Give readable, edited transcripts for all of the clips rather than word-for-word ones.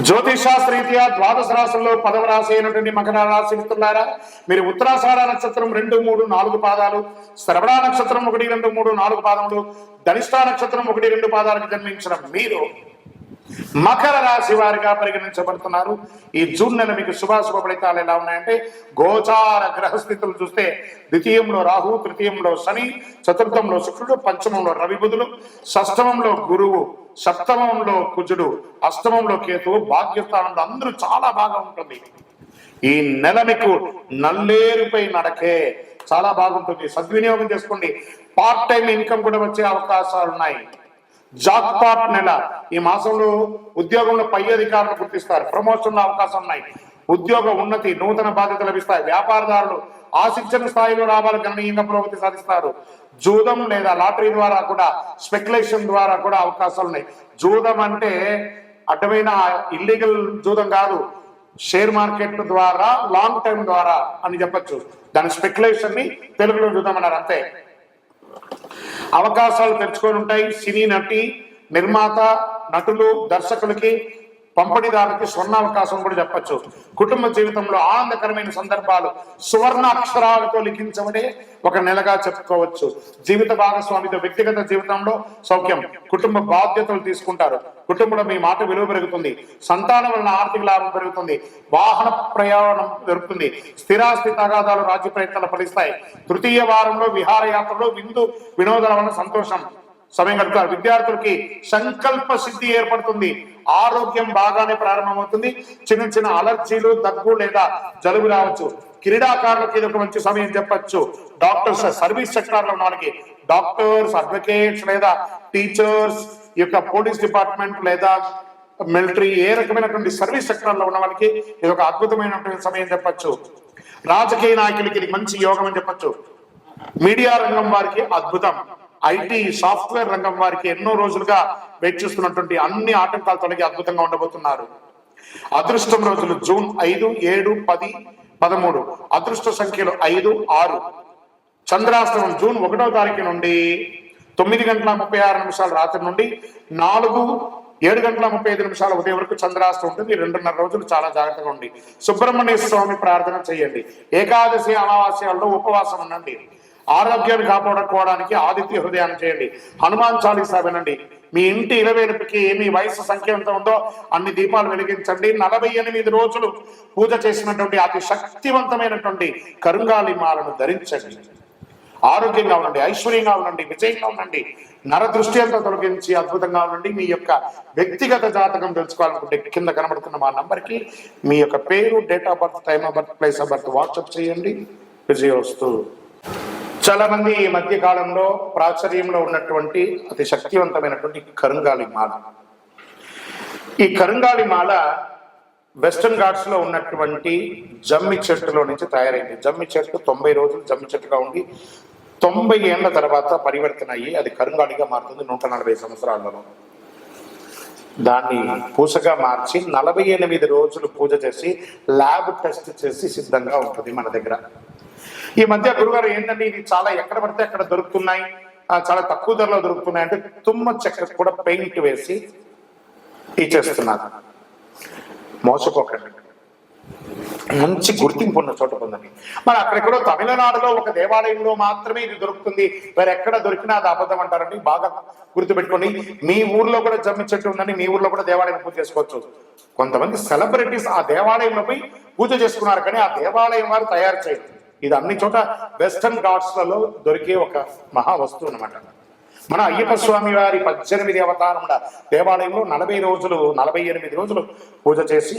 జ్యోతిషాస్త్రీత్యా ద్వాదశ రాశుల్లో 10వ రాశి అయినటువంటి మకర రాశి మిత్రులారా, మీరు ఉత్తరాషాఢ నక్షత్రం 2, 3, 4 పాదాలు, శ్రవణ నక్షత్రం 1, 2, 3, 4 పాదములు, ధనిష్ఠా నక్షత్రం 1, 2 పాదాలకు జన్మించిన మీరు మకర రాశి వారిగా పరిగణించబడుతున్నారు. ఈ జూన్ నెల మీకు శుభాశుభ ఫలితాలు ఎలా ఉన్నాయంటే, గోచార గ్రహస్థితులు చూస్తే ద్వితీయంలో రాహు, తృతీయంలో శని, చతుర్థంలో శుక్రుడు, పంచమంలో రవి బుధులు, షష్టమంలో గురువు, సప్తమంలో కుజుడు, అష్టమంలో కేతువు, భాగ్యస్థానంలో అందరూ చాలా బాగా ఉంటుంది. ఈ నెల మీకు నల్లేరుపై నడకే చాలా బాగుంటుంది. సద్వినియోగం చేసుకోండి. పార్ట్ టైం ఇన్కమ్ కూడా వచ్చే అవకాశాలు ఉన్నాయి. జాక్పాట్ నెల. ఈ మాసంలో ఉద్యోగంలో పై అధికారులు గుర్తిస్తారు. ప్రమోషన్ల అవకాశం ఉన్నాయి. ఉద్యోగ ఉన్నతి, నూతన బాధ్యతలు లభిస్తాయి. వ్యాపారదారులు ఆశించిన స్థాయిలో లాభాలు గణనీయంగా పురోగతి సాధిస్తారు. జూదం లేదా లాటరీ ద్వారా కూడా, స్పెక్యులేషన్ ద్వారా కూడా అవకాశాలు ఉన్నాయి. జూదం అంటే అడ్డమైన ఇల్లీగల్ జూదం కాదు, షేర్ మార్కెట్ ద్వారా, లాంగ్ టైం ద్వారా అని చెప్పచ్చు. దాని స్పెక్యులేషన్ ని తెలుగులో జూదం అన్నారు, అంతే. అవకాశాలు తెరుచుకొని ఉంటాయి. సినీ నటి, నిర్మాత, నటులు, దర్శకులకి, పంపిణీదారులకి స్వర్ణ అవకాశం కూడా చెప్పచ్చు. కుటుంబ జీవితంలో ఆనందకరమైన సందర్భాలు సువర్ణ అక్షరాలతో లిఖించబడే ఒక నెలగా చెప్పుకోవచ్చు. జీవిత భాగస్వామితో వ్యక్తిగత జీవితంలో సౌఖ్యం, కుటుంబ బాధ్యతలు తీసుకుంటారు. కుటుంబంలో మీ మాట విలువ పెరుగుతుంది. సంతానం వలన ఆర్థిక లాభం పెరుగుతుంది. వాహన ప్రయాణం జరుగుతుంది. స్థిరాస్తి తగాదాలు, రాజ్య ప్రయత్నాలు ఫలిస్తాయి. తృతీయ వారంలో విహారయాత్రలో విందు వినోదాల వలన సంతోషం సమయం గడుపుతారు. విద్యార్థులకి సంకల్ప సిద్ధి ఏర్పడుతుంది. ఆరోగ్యం బాగానే ప్రారంభమవుతుంది. చిన్న చిన్న అలర్జీలు, దగ్గు లేదా జలుబు రావచ్చు. క్రీడాకారులకి ఇది ఒక మంచి సమయం చెప్పచ్చు. డాక్టర్స్, సర్వీస్ సెక్టార్ లో ఉన్న వాళ్ళకి, డాక్టర్స్, అడ్వకేట్స్ లేదా టీచర్స్, ఈ యొక్క పోలీస్ డిపార్ట్మెంట్ లేదా మిలిటరీ, ఏ రకమైనటువంటి సర్వీస్ సెక్టార్ లో ఉన్న వాళ్ళకి ఇది ఒక అద్భుతమైనటువంటి సమయం చెప్పచ్చు. రాజకీయ నాయకులకి ఇది మంచి యోగం అని చెప్పచ్చు. మీడియా రంగం వారికి అద్భుతం. ఐటీ, సాఫ్ట్వేర్ రంగం వారికి ఎన్నో రోజులుగా వెచ్చిస్తున్నటువంటి అన్ని ఆటంకాలు తొలగి అద్భుతంగా ఉండబోతున్నారు. అదృష్టం రోజులు జూన్ 5, 7, 10, 13. అదృష్ట సంఖ్యలు 5, 6. చంద్రాష్టమం జూన్ 1వ తారీఖు నుండి 9:36 రాత్రి నుండి 7:35 ఉదయం వరకు చంద్రాష్టం ఉంటుంది. 2.5 రోజులు చాలా జాగ్రత్తగా ఉండి సుబ్రహ్మణ్య స్వామి ప్రార్థన చేయండి. ఏకాదశి అమావాస్యాల్లో ఉపవాసం ఉండండి. ఆరోగ్యాన్ని కాపాడుకోవడానికి ఆదిత్య హృదయాన్ని చేయండి. హనుమాన్ చాలీసా వినండి. మీ ఇంటి ఇలవేలుపుకి మీ వయసు సంఖ్య ఎంత ఉందో అన్ని దీపాలు వెలిగించండి. 48 రోజులు పూజ చేసినటువంటి అతి శక్తివంతమైనటువంటి కరుంగాలి మాలను ధరించండి. ఆరోగ్యంగా ఉండండి, ఐశ్వర్యంగా ఉండండి, విజయంగా ఉండండి. నర దృష్టి అంతా తొలగించి అద్భుతంగా ఉండండి. మీ యొక్క వ్యక్తిగత జాతకం తెలుసుకోవాలనుకుంటే కింద కనబడుతున్న మా నంబర్కి మీ యొక్క పేరు, date of birth, time of birth, place of birth WhatsApp చేయండి. విజయోస్తు. చాలా మంది ఈ మధ్య కాలంలో ప్రాచుర్యంలో ఉన్నటువంటి అతి శక్తివంతమైనటువంటి కరుంగాలి మాల. ఈ కరుంగాలి మాల వెస్టర్న్ ఘాట్స్ లో ఉన్నటువంటి జమ్మి చెట్టులో నుంచి తయారైంది. జమ్మి చెట్టు 90 రోజులు జమ్మి చెట్టుగా ఉండి 90 ఏళ్ల తర్వాత పరివర్తన అయ్యి అది కరుంగాలిగా మారుతుంది 140 సంవత్సరాలలో. దాన్ని పూసగా మార్చి 48 రోజులు పూజ చేసి ల్యాబ్ టెస్ట్ చేసి సిద్ధంగా ఉంటుంది మన దగ్గర. ఈ మధ్య గురుగారు ఏంటంటే ఇది చాలా ఎక్కడ పడితే అక్కడ దొరుకుతున్నాయి, చాలా తక్కువ ధరలో దొరుకుతున్నాయి అంటే తుమ్మ చెక్క కూడా పెయింట్ వేసి ఇచ్చేస్తున్నారు. మోసపోకండి, మంచి గుర్తింపు ఉన్న చోట పొందండి. మరి అక్కడెక్కడో తమిళనాడులో ఒక దేవాలయంలో మాత్రమే ఇది దొరుకుతుంది, వేరే ఎక్కడ దొరికినా అది అబద్ధం అంటారండి. బాగా గుర్తుపెట్టుకోండి. మీ ఊర్లో కూడా జమ్మి చెట్టు ఉందని మీ ఊర్లో కూడా దేవాలయం పూజ చేసుకోవచ్చు. కొంతమంది సెలబ్రిటీస్ ఆ దేవాలయంలో పోయి పూజ చేసుకున్నారు, కానీ ఆ దేవాలయం వారు తయారు చేయరు. ఇది అన్ని చోట వెస్టర్న్ ఘాట్స్లలో దొరికే ఒక మహా వస్తువు అనమాట. మన అయ్యప్ప స్వామి వారి 18 అవతారముల దేవాలయంలో 48 రోజులు పూజ చేసి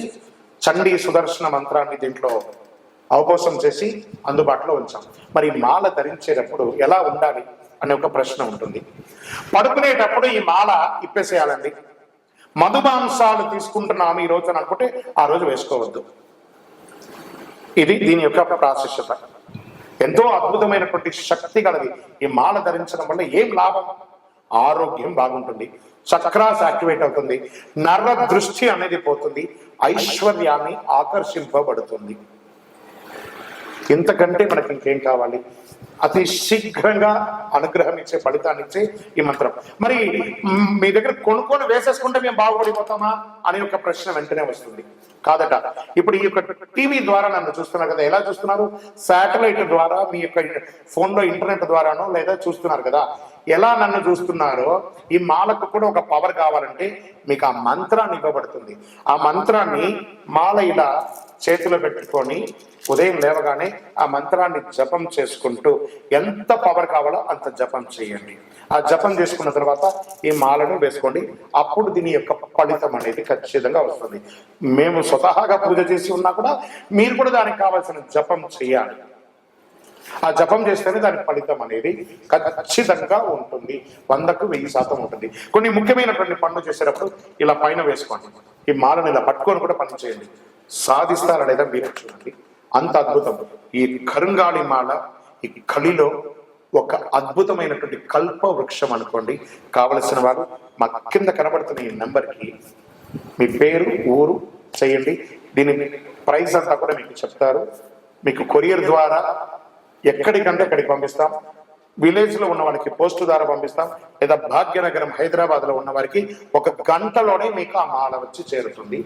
చండీ సుదర్శన మంత్రాన్ని దీంట్లో అవపోసం చేసి అందుబాటులో ఉంచాం. మరి మాల ధరించేటప్పుడు ఎలా ఉండాలి అనే ఒక ప్రశ్న ఉంటుంది. పడుకునేటప్పుడు ఈ మాల ఇప్పేసేయాలండి. మధుమాంసాలు తీసుకుంటున్నాము ఈ రోజు అని అనుకుంటే ఆ రోజు వేసుకోవద్దు. ఇది దీని యొక్క ప్రాశస్యత. ఎంతో అద్భుతమైనటువంటి శక్తి కలది. ఈ మాల ధరించడం వల్ల ఏం లాభం? ఆరోగ్యం బాగుంటుంది, చక్రాస్ యాక్టివేట్ అవుతుంది, నర దృష్టి అనేది పోతుంది, ఐశ్వర్యాన్ని ఆకర్షింపబడుతుంది. ఇంతకంటే మనకి ఇంకేం కావాలి? అతి శీఘ్రంగా అనుగ్రహం ఇచ్చే ఫలితాన్ని ఇచ్చే ఈ మంత్రం. మరి మీ దగ్గర కొనుక్కొని వేసేసుకుంటే మేము బాగుపడిపోతామా అనే ఒక ప్రశ్న వెంటనే వస్తుంది. కాదట. ఇప్పుడు ఈ యొక్క టీవీ ద్వారా నన్ను చూస్తున్నారు కదా, ఎలా చూస్తున్నారు? శాటిలైట్ ద్వారా మీ యొక్క ఫోన్లో ఇంటర్నెట్ ద్వారానో లేదా చూస్తున్నారు కదా. ఎలా నన్ను చూస్తున్నారో ఈ మాలకు కూడా ఒక పవర్ కావాలంటే మీకు ఆ మంత్రాన్ని ఇవ్వబడుతుంది. ఆ మంత్రాన్ని మాల ఇలా చేతిలో పెట్టుకొని ఉదయం లేవగానే ఆ మంత్రాన్ని జపం చేసుకుంటూ ఎంత పవర్ కావాలో అంత జపం చేయండి. ఆ జపం చేసుకున్న తర్వాత ఈ మాలను వేసుకోండి. అప్పుడు దీని యొక్క ఫలితం అనేది ఖచ్చితంగా వస్తుంది. మేము స్వతహాగా పూజ చేసి ఉన్నా కూడా మీరు కూడా దానికి కావాల్సిన జపం చేయాలి. ఆ జపం చేస్తేనే దాని ఫలితం అనేది ఖచ్చితంగా ఉంటుంది. 100కు 1000% ఉంటుంది. కొన్ని ముఖ్యమైనటువంటి పనులు చేసేటప్పుడు ఇలా పైన వేసుకోండి. ఈ మాలను ఇలా పట్టుకొని కూడా పని చేయండి. సాధిస్తారా లేదా మీరు చూడండి. అంత అద్భుతం. ఈ కరుంగాళి మాల ఈ కలిలో ఒక అద్భుతమైనటువంటి కల్ప వృక్షం అనుకోండి. కావలసిన వారు మా కింద కనబడుతున్న ఈ నెంబర్కి మీ పేరు, ఊరు చేయండి. దీని ప్రైస్ అంతా కూడా మీకు చెప్తారు. మీకు కొరియర్ ద్వారా ఎక్కడికంటే అక్కడికి పంపిస్తాం. విలేజ్ లో ఉన్న వారికి పోస్టు ద్వారా పంపిస్తాం. లేదా భాగ్యనగరం హైదరాబాద్ లో ఉన్న వారికి 1 గంటలోనే మీకు ఆ మాల వచ్చి చేరుతుంది.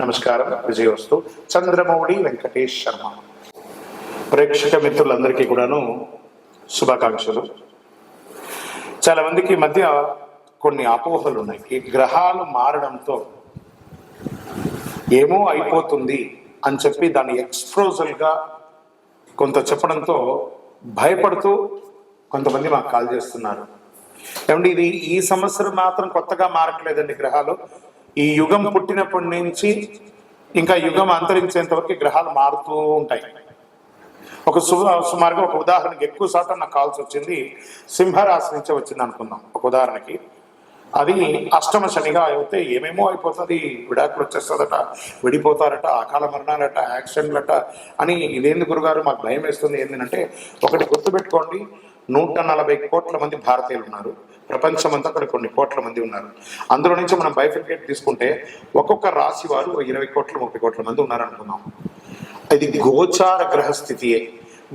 నమస్కారం. విజయోస్తు. చంద్రమౌళి వెంకటేష్ శర్మ. ప్రేక్షక మిత్రులందరికీ కూడాను శుభాకాంక్షలు. చాలా మందికి ఈ మధ్య కొన్ని అపోహలు ఉన్నాయి. ఈ గ్రహాలు మారడంతో ఏమో అయిపోతుంది అని చెప్పి దాన్ని ఎక్స్ప్రోజల్ గా కొంత చెప్పడంతో భయపడుతూ కొంతమంది మాకు కాల్ చేస్తున్నారు. ఏమంటే ఇది ఈ సంవత్సరం మాత్రం కొత్తగా మారట్లేదండి గ్రహాలు. ఈ యుగం పుట్టినప్పటి నుంచి ఇంకా యుగం అంతరించేంత వరకు గ్రహాలు మారుతూ ఉంటాయి. సుమారుగా ఒక ఉదాహరణకి ఎక్కువ శాతం నాకు కాల్స్ వచ్చింది సింహరాశి నుంచే వచ్చింది అనుకుందాం. ఒక ఉదాహరణకి అది అష్టమ శనిగా అయితే ఏమేమో అయిపోతుంది, విడాకులు వచ్చేస్తుందట, విడిపోతారట, అకాల మరణాలట, యాక్సిడెంట్లట అని. ఇదేంది గురుగారు మాకు భయం వేస్తుంది ఏంటంటే, ఒకటి గుర్తుపెట్టుకోండి, 140 కోట్ల మంది భారతీయులు ఉన్నారు. ప్రపంచమంతా కూడా కొన్ని కోట్ల మంది ఉన్నారు. అందులో నుంచి మనం బైఫికేట్ తీసుకుంటే ఒక్కొక్క రాశి వారు 20 కోట్ల 30 కోట్ల మంది ఉన్నారు అనుకున్నాం. ఇది గోచార గ్రహస్థితియే.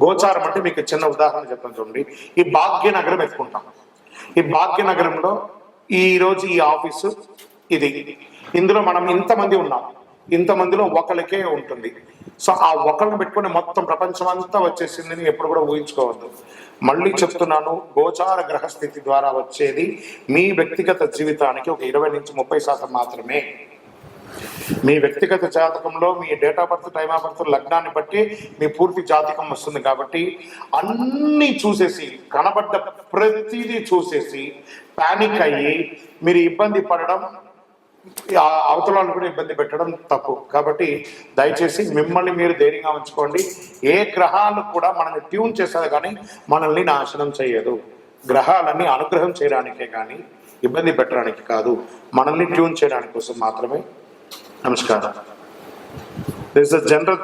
గోచారం అంటే మీకు చిన్న ఉదాహరణ చెప్తాను చూడండి. ఈ భాగ్యనగరం ఎత్తుకుంటాం. ఈ భాగ్యనగరంలో ఈ రోజు ఈ ఆఫీసు ఇది, ఇందులో మనం ఇంతమంది ఉన్నాం. ఇంతమందిలో ఒకరికే ఉంటుంది. సో ఆ ఒకరిని పెట్టుకుని మొత్తం ప్రపంచం అంతా వచ్చేసిందని ఎప్పుడు కూడా ఊహించుకోవద్దు. మళ్ళీ చెప్తున్నాను, గోచార గ్రహస్థితి ద్వారా వచ్చేది మీ వ్యక్తిగత జీవితానికి ఒక 20 నుంచి 30% మాత్రమే. మీ వ్యక్తిగత జాతకంలో మీ date of birth, time of birth, లగ్నాన్ని బట్టి మీ పూర్తి జాతకం వస్తుంది. కాబట్టి అన్నీ చూసేసి, కనబడ్డ ప్రతిదీ చూసేసి పానిక్ అయ్యి మీరు ఇబ్బంది పడడం, అవతలను కూడా ఇబ్బంది పెట్టడం తప్పు. కాబట్టి దయచేసి మిమ్మల్ని మీరు ధైర్యంగా ఉంచుకోండి. ఏ గ్రహాలు కూడా మనల్ని ట్యూన్ చేసేది కానీ మనల్ని నాశనం చేయదు. గ్రహాలన్నీ అనుగ్రహం చేయడానికే కానీ ఇబ్బంది పెట్టడానికి కాదు, మనల్ని ట్యూన్ చేయడానికి కోసం మాత్రమే. నమస్కారం. This is general